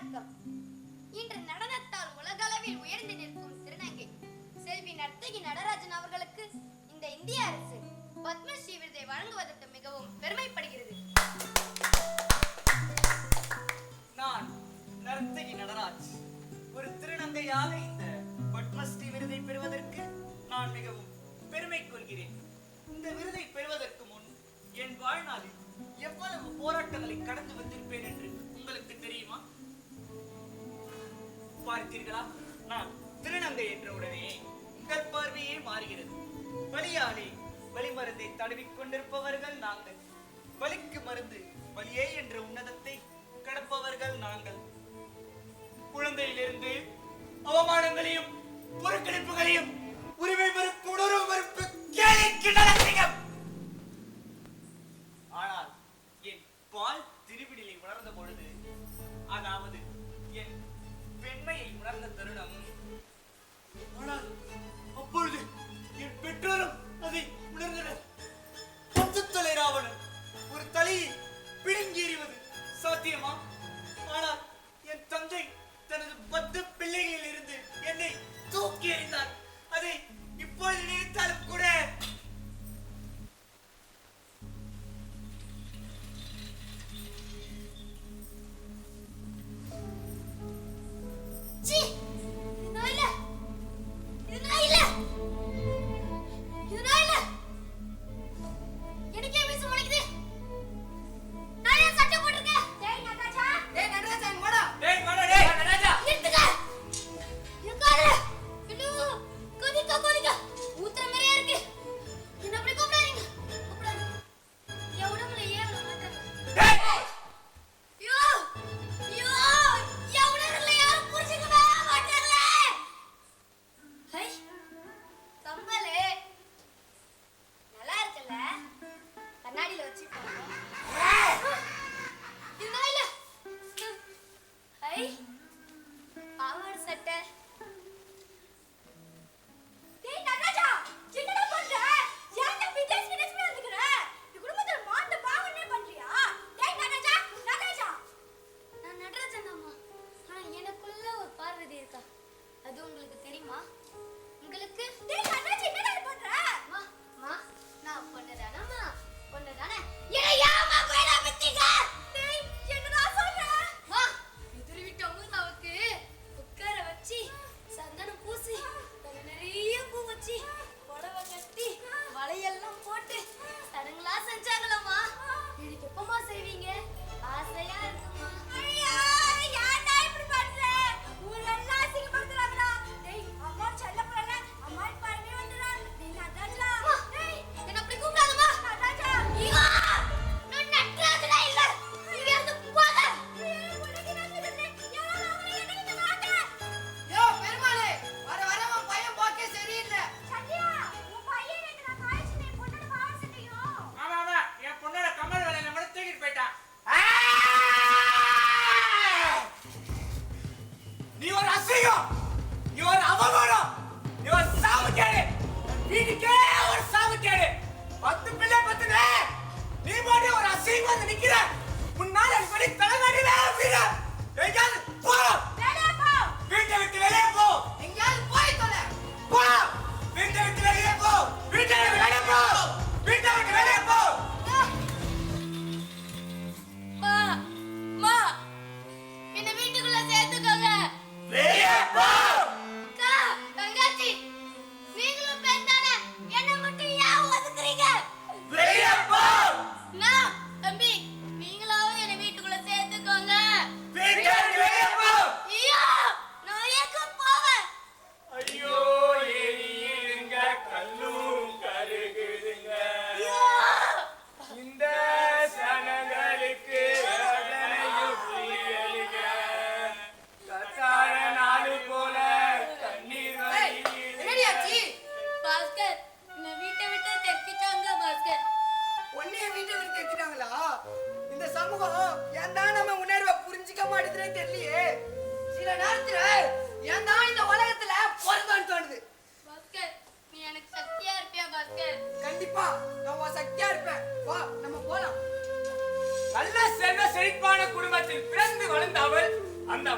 வணக்கம். இன்று நடனத்தால் உலகளவில் உயர்ந்து நிற்கும் திருநங்கை செல்வி நர்த்தகி நடராஜன் அவர்களுக்கு இந்த இந்திய அரசு பத்மஸ்ரீ விருதை வழங்குவதற்கு மிகவும் பெருமைப்படுகிறது. நான் நர்த்தகி நடராஜ் ஒரு திருநங்கையாக இந்த பத்மஸ்ரீ விருதை பெறுவதற்கு நான் மிகவும் பெருமை கொள்கிறேன். இந்த விருதை பெறுவதற்கு முன் என் வாழ்நாளில் எவ்வளவு போராட்டங்களை கடந்து வந்திருப்பேன் என்று உங்களுக்கு தெரியுமா? பார்த்தீர்களா, நான் திருநங்கை என்ற உடனே உங்கள் பார்வையே மாறுகிறது. வலியாலே வலிமருந்தை தடவிக் கொண்டிருப்பவர்கள் நாங்கள். வலிக்கு மருந்து வலியே என்ற உன்னதத்தை கடப்பவர்கள் நாங்கள். குழந்தையிலிருந்து அவமானங்களையும் புறக்கணிப்புகளையும் உரிமை மறுப்பு உணர்வு மறுப்பு கேள்விக்கின்றன. ஆனால் என் பால் திருவிடிலை உணர்ந்த பொழுது, அதாவது என் பெண்மையை உணர்ந்த தருணம், ஆனால் அப்பொழுது என் பெற்றோரும் அதை உணர்ந்தனர். 10 தலை ராவணன் ஒரு தலையை பிடுங்கி எறிவது சாத்தியமா? ஆனால் என் தந்தை தனது 10 பிள்ளைகளில் இருந்து என்னை தூக்கி எறிந்தார். அதை இப்பொழுது நினைத்தாலும் கூட கண்டிப்பா நான் சக்தியா இருப்பேன். வா நம்ம போலாம். நல்ல செல்வ செழிப்பான குடும்பத்தில் பிறந்து வளர்ந்த அவள் அந்த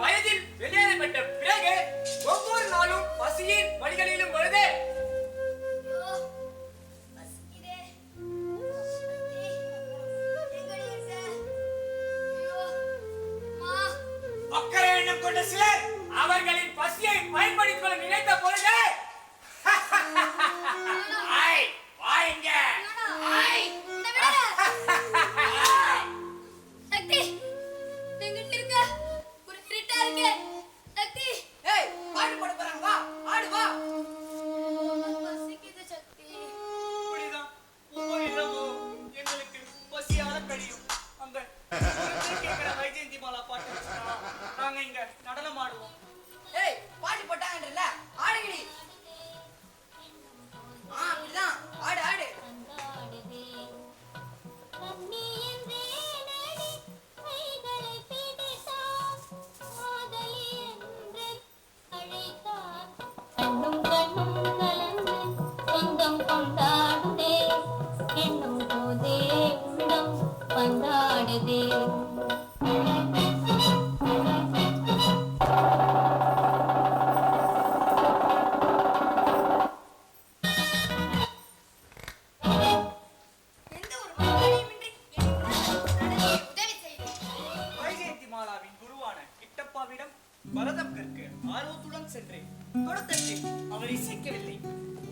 பரதம் கற்க ஆர்வத்துடன் சென்றேன். தொடக்கத்தில் அவர் இசைக்கவில்லை.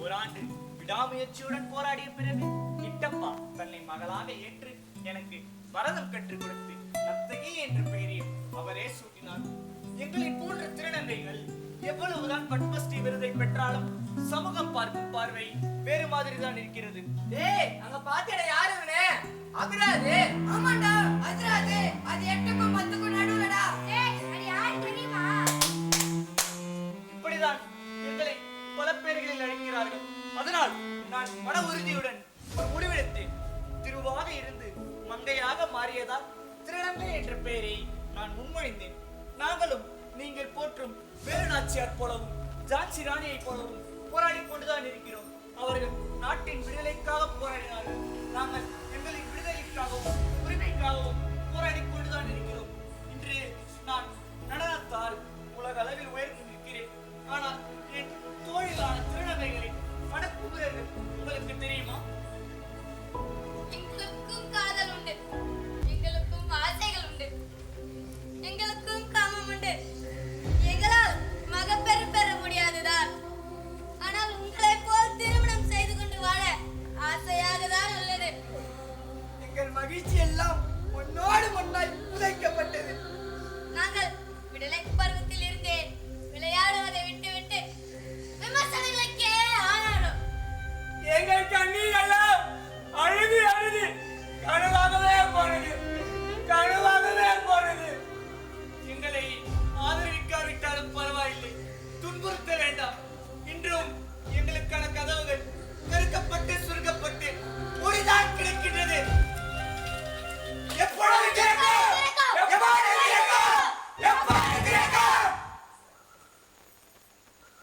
ஓராண்டு விடாமுயற்சியுடன் போராடிய பிறகு கிட்டப்பா தன்னை மகளாக ஏற்று எனக்கு பரதம் கற்றுக் கொடுத்து நர்த்தகி என்ற பெயரையும் அவரே சூட்டினார். எங்களை போன்ற திருநங்கைகள் எவ்வளவுதான் பத்மஸ்ரீ விருதை பெற்றாலும் சமூகம் பார்க்கும் பார்வை வேறு மாதிரி தான் இருக்கிறது. டேய் அங்க பாத்தியட யாரு இவனே? அபிராஜ். ஆமாண்டா அஜராஜ். அது 8க்கும் 10க்கும் நடுவுலடா. ஏய் அது யாரு தெரியுமா? இப்படிதான் எங்களை பல பேர்களில் அழைக்கிறார்கள். அதனால் நான் மன உறுதியுடன் ஒரு முடிவெடுத்தேன். திருவாக இருந்து மங்கையாக மாறியதால் திருநங்கை என்ற பெயரை நான் முன்மொழிந்தேன். நாங்களும் நீங்கள் போற்றும் வேலுநாச்சியார் போலவும் ஜான்சி ராணியை போலவும் போராடி கொண்டுதான் இருக்கிறோம். அவர்கள் நாட்டின் விடுதலைக்காக போராடினார்கள். நாங்கள் எங்களின் விடுதலைக்காகவும் உரிமைக்காகவும் போராடி கொண்டுதான் இருக்கிறோம். இன்று நான் நடனத்தால் உலக அளவில் உயர்ந்து நிற்கிறேன். ஆனால் என் தோழிலான திருநங்கைகளின் மனக்குமுறல்கள் உங்களுக்கு தெரியுமா? எங்களுக்கும் காதல் உண்டு, எங்களுக்கும் ஆசைகள் உண்டு, எங்களுக்கும் காமம் உண்டு. எங்களால் மகப்பேறு பெற முடியாதுதான். ஆனால் உங்களை போல் திருமணம் செய்து கொண்டு வாழ ஆசையாக தான் உள்ளது. எங்கள் மகிழ்ச்சி எல்லாம் உன்னோடு ஒன்றாய் புதைக்கப்பட்டது. நாங்கள் விடுதலை பருவத்தில் இருந்தே விளையாடுவதை விட்டுவிட்டு விமர்சனங்களுக்கே ஆனாலும் எங்கள் கண்ணீர் எல்லாம் அழுது அழுது கனவாகவே போனது.